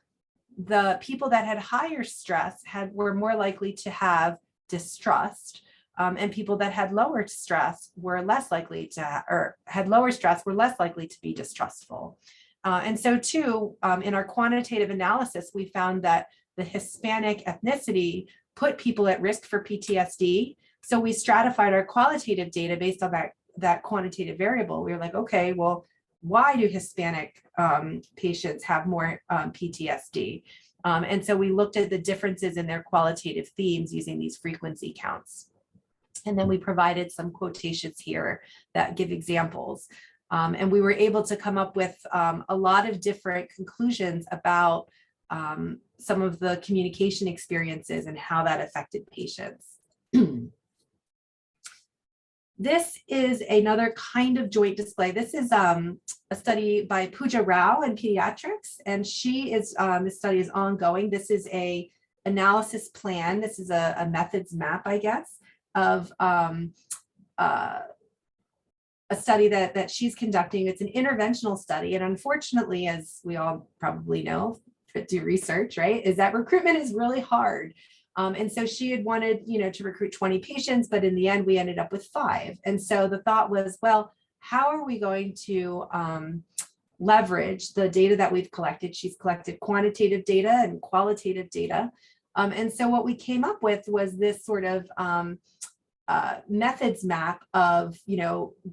the people that had higher stress were more likely to have distrust, and people that had lower stress were less likely to, or had lower stress were less likely to be distrustful. And so too, in our quantitative analysis, we found that the Hispanic ethnicity put people at risk for PTSD. So we stratified our qualitative data based on that quantitative variable. We were like, okay, well, why do Hispanic patients have more PTSD? And so we looked at the differences in their qualitative themes using these frequency counts. And then we provided some quotations here that give examples. And we were able to come up with a lot of different conclusions about some of the communication experiences and how that affected patients. This is another kind of joint display. This is a study by Pooja Rao in pediatrics, and she is, this study is ongoing. This is a analysis plan. This is a methods map, I guess, of a study that she's conducting. It's an interventional study, and unfortunately, as we all probably know, do research, right, is that recruitment is really hard. And so she had wanted, you know, to recruit 20 patients, but in the end, we ended up with 5. And so the thought was, well, how are we going to leverage the data that we've collected? She's collected quantitative data and qualitative data. And so what we came up with was this sort of methods map of,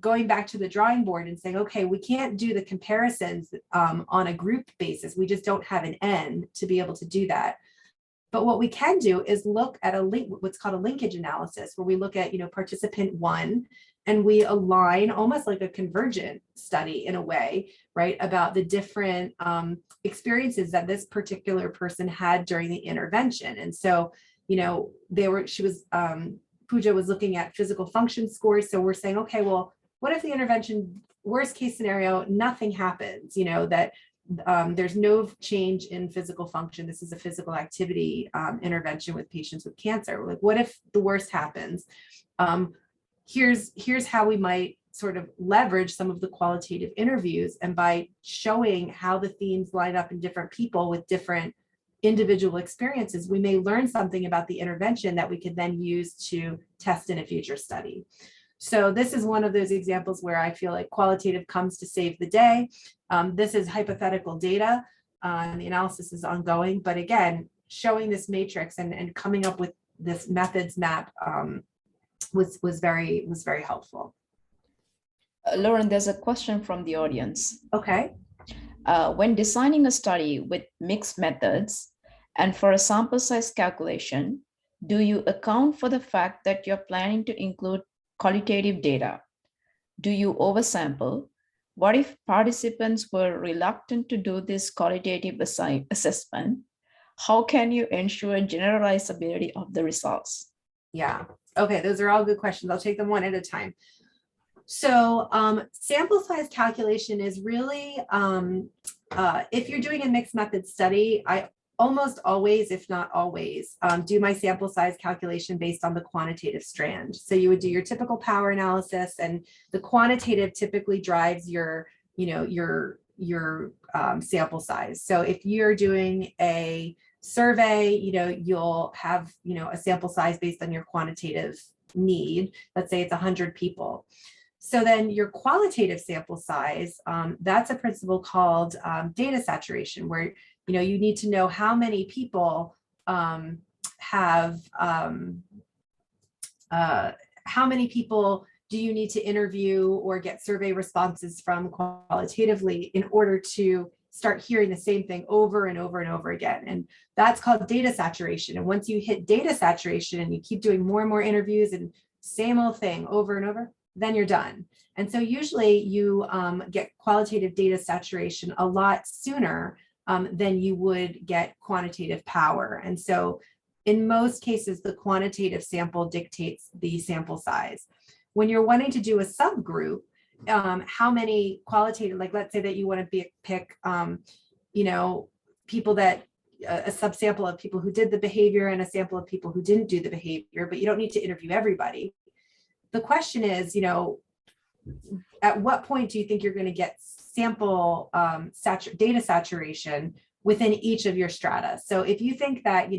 going back to the drawing board and saying, okay, we can't do the comparisons on a group basis. We just don't have an N to be able to do that. But what we can do is look at what's called a linkage analysis, where we look at, participant 1, and we align almost like a convergent study in a way, right, about the different experiences that this particular person had during the intervention. And so, Pooja was looking at physical function scores. So we're saying, okay, well, what if the intervention, worst case scenario, nothing happens, that there's no change in physical function. This is a physical activity intervention with patients with cancer. Like, what if the worst happens? Here's how we might sort of leverage some of the qualitative interviews, and by showing how the themes line up in different people with different individual experiences, we may learn something about the intervention that we could then use to test in a future study. So this is one of those examples where I feel like qualitative comes to save the day. This is hypothetical data, and the analysis is ongoing. But again, showing this matrix and coming up with this methods map was very helpful. Lauren, there's a question from the audience. Okay. When designing a study with mixed methods and for a sample size calculation, do you account for the fact that you're planning to include qualitative data? Do you oversample? What if participants were reluctant to do this qualitative assessment? How can you ensure generalizability of the results? Yeah. Okay, those are all good questions. I'll take them one at a time. So sample size calculation is really, if you're doing a mixed method study, I almost always, if not always, do my sample size calculation based on the quantitative strand. So you would do your typical power analysis, and the quantitative typically drives your sample size. So if you're doing a survey, you'll have, a sample size based on your quantitative need. Let's say it's 100 people. So then your qualitative sample size, that's a principle called data saturation, where you need to know how many people how many people do you need to interview or get survey responses from qualitatively in order to start hearing the same thing over and over and over again. And that's called data saturation. And once you hit data saturation and you keep doing more and more interviews and same old thing over and over, then you're done. And so usually you get qualitative data saturation a lot sooner than you would get quantitative power. And so in most cases, the quantitative sample dictates the sample size. When you're wanting to do a subgroup, how many qualitative, like let's say that you want to pick, people that, a subsample of people who did the behavior and a sample of people who didn't do the behavior, but you don't need to interview everybody. The question is, at what point do you think you're going to get sample data saturation within each of your strata? So if you think that,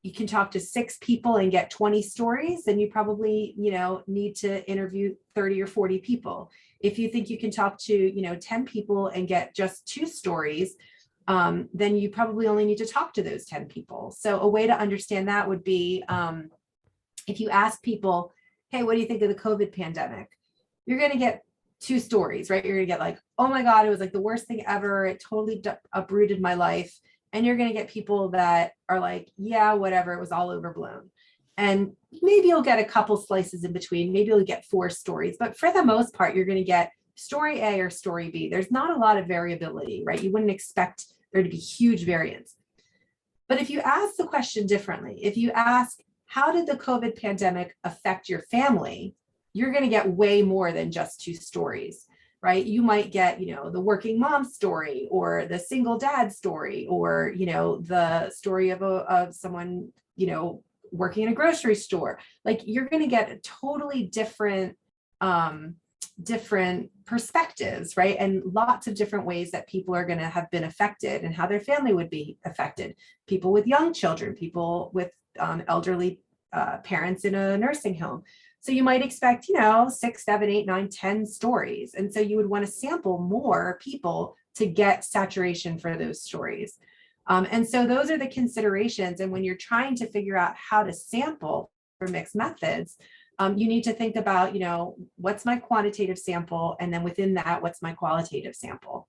you can talk to 6 people and get 20 stories, then you probably, need to interview 30 or 40 people. If you think you can talk to, 10 people and get just 2 stories, then you probably only need to talk to those 10 people. So a way to understand that would be, if you ask people, hey, what do you think of the COVID pandemic? You're going to get 2 stories, right? You're going to get like, oh my God, it was like the worst thing ever. It totally uprooted my life. And you're going to get people that are like, yeah, whatever, it was all overblown. And maybe you'll get a couple slices in between. Maybe you'll get 4 stories. But for the most part, you're going to get story A or story B. There's not a lot of variability, right? You wouldn't expect there to be huge variance. But if you ask the question differently, if you ask, how did the COVID pandemic affect your family? You're going to get way more than just 2 stories. Right? You might get, the working mom story, or the single dad story, or, the story of someone, working in a grocery store. Like, you're going to get a totally different perspectives, right? And lots of different ways that people are going to have been affected and how their family would be affected. People with young children, people with elderly parents in a nursing home. So you might expect, 6, 7, 8, 9, 10 stories. And so you would want to sample more people to get saturation for those stories. And so those are the considerations. And when you're trying to figure out how to sample for mixed methods, you need to think about, what's my quantitative sample? And then within that, what's my qualitative sample?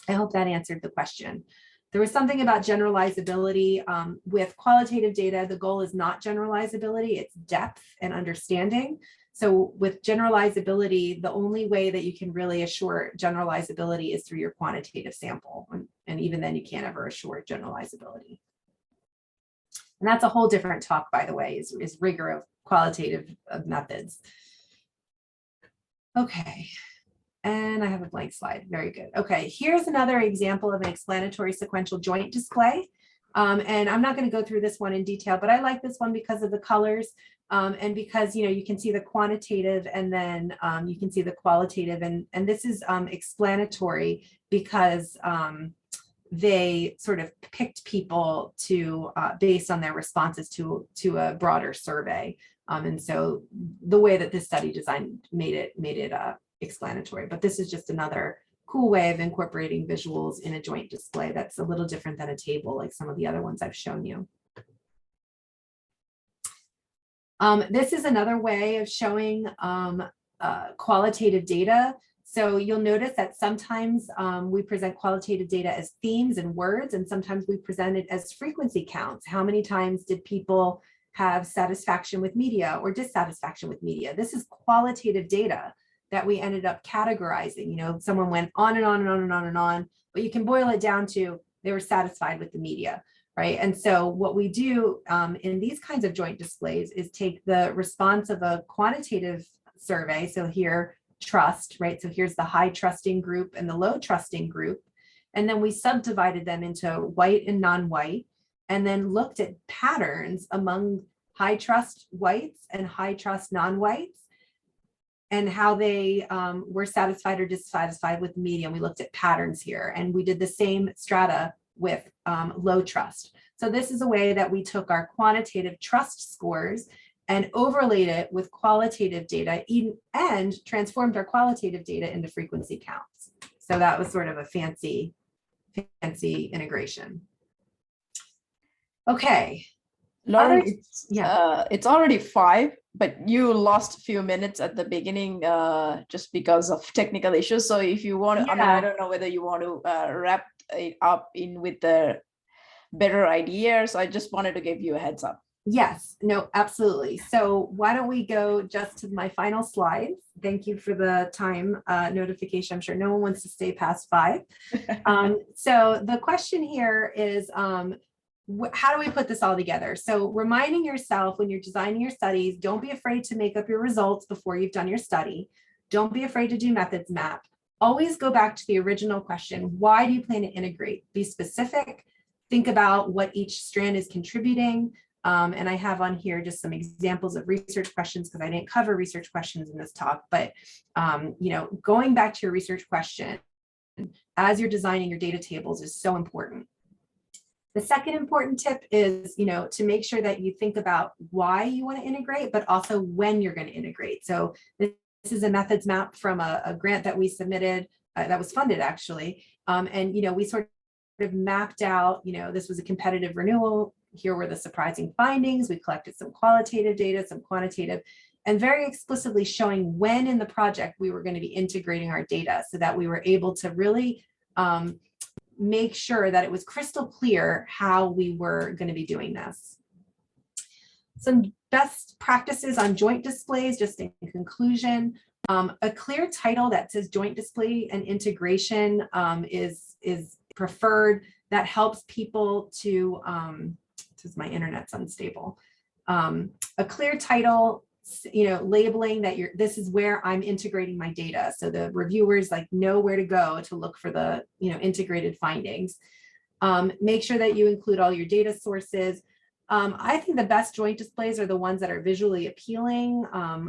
I hope that answered the question. There was something about generalizability. With qualitative data, the goal is not generalizability, it's depth and understanding. So with generalizability, the only way that you can really assure generalizability is through your quantitative sample. And even then you can't ever assure generalizability. And that's a whole different talk, by the way, is rigor of qualitative methods. Okay. And I have a blank slide. Very good. Okay, here's another example of an explanatory sequential joint display. And I'm not going to go through this one in detail, but I like this one because of the colors and because, you can see the quantitative and then you can see the qualitative. And this is explanatory because they sort of picked people to based on their responses to a broader survey. And so the way that this study design made it explanatory, but this is just another cool way of incorporating visuals in a joint display that's a little different than a table like some of the other ones I've shown you. This is another way of showing qualitative data. So you'll notice that sometimes we present qualitative data as themes and words, and sometimes we present it as frequency counts. How many times did people have satisfaction with media or dissatisfaction with media? This is qualitative data that we ended up categorizing. Someone went on and on and on and on and on, but you can boil it down to they were satisfied with the media, right? And so what we do in these kinds of joint displays is take the response of a quantitative survey. So here, trust, right? So here's the high trusting group and the low trusting group. And then we subdivided them into white and non-white, and then looked at patterns among high trust whites and high trust non-whites, and how they were satisfied or dissatisfied with the media. We looked at patterns here, and we did the same strata with low trust. So this is a way that we took our quantitative trust scores and overlaid it with qualitative data and transformed our qualitative data into frequency counts. So that was sort of a fancy integration. Okay. Lauren, it's already 5, but you lost a few minutes at the beginning just because of technical issues. So if you want to, I mean, I don't know whether you want to wrap it up in with the better ideas. I just wanted to give you a heads up. Yes, no, absolutely. So why don't we go just to my final slides? Thank you for the time notification. I'm sure no one wants to stay past 5. So the question here is, how do we put this all together? So reminding yourself when you're designing your studies, don't be afraid to make up your results before you've done your study. Don't be afraid to do methods map. Always go back to the original question. Why do you plan to integrate? Be specific. Think about what each strand is contributing. And I have on here just some examples of research questions because I didn't cover research questions in this talk, but going back to your research question as you're designing your data tables is so important. The second important tip is, to make sure that you think about why you want to integrate, but also when you're going to integrate. So this is a methods map from a grant that we submitted that was funded actually. And, we sort of mapped out, this was a competitive renewal. Here were the surprising findings. We collected some qualitative data, some quantitative, and very explicitly showing when in the project we were going to be integrating our data so that we were able to really make sure that it was crystal clear how we were going to be doing this. Some best practices on joint displays, just in conclusion, a clear title that says joint display and integration is preferred. That helps people to, this is my internet's unstable. A clear title, labeling that this is where I'm integrating my data. So the reviewers know where to go to look for the, integrated findings. Make sure that you include all your data sources. I think the best joint displays are the ones that are visually appealing.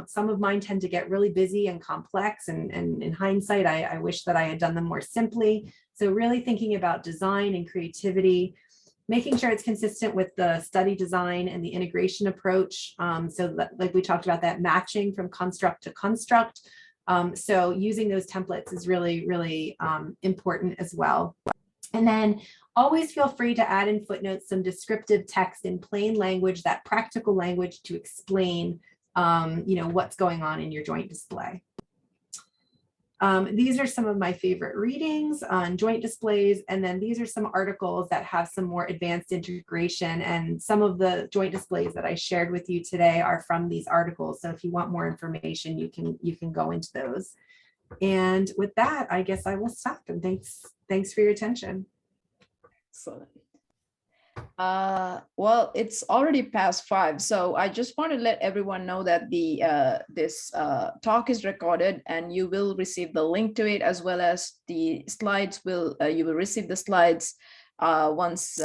Some of mine tend to get really busy and complex, and in hindsight, I wish that I had done them more simply. So really thinking about design and creativity. making sure it's consistent with the study design and the integration approach. So that, like we talked about, that matching from construct to construct. So using those templates is really, really important as well. And then always feel free to add in footnotes some descriptive text in plain language, that practical language to explain what's going on in your joint display. These are some of my favorite readings on joint displays. And then these are some articles that have some more advanced integration. And some of the joint displays that I shared with you today are from these articles. So if you want more information, you can go into those. And with that, I guess I will stop. And thanks for your attention. Excellent. Well, it's already past 5, so I just want to let everyone know that this talk is recorded, and you will receive the link to it, as well as the slides. You will receive the slides once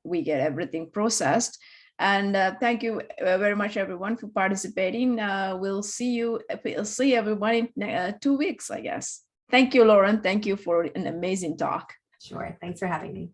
we get everything processed. And thank you very much, everyone, for participating. We'll see everyone in 2 weeks, I guess. Thank you, Lauren. Thank you for an amazing talk. Sure. Thanks for having me.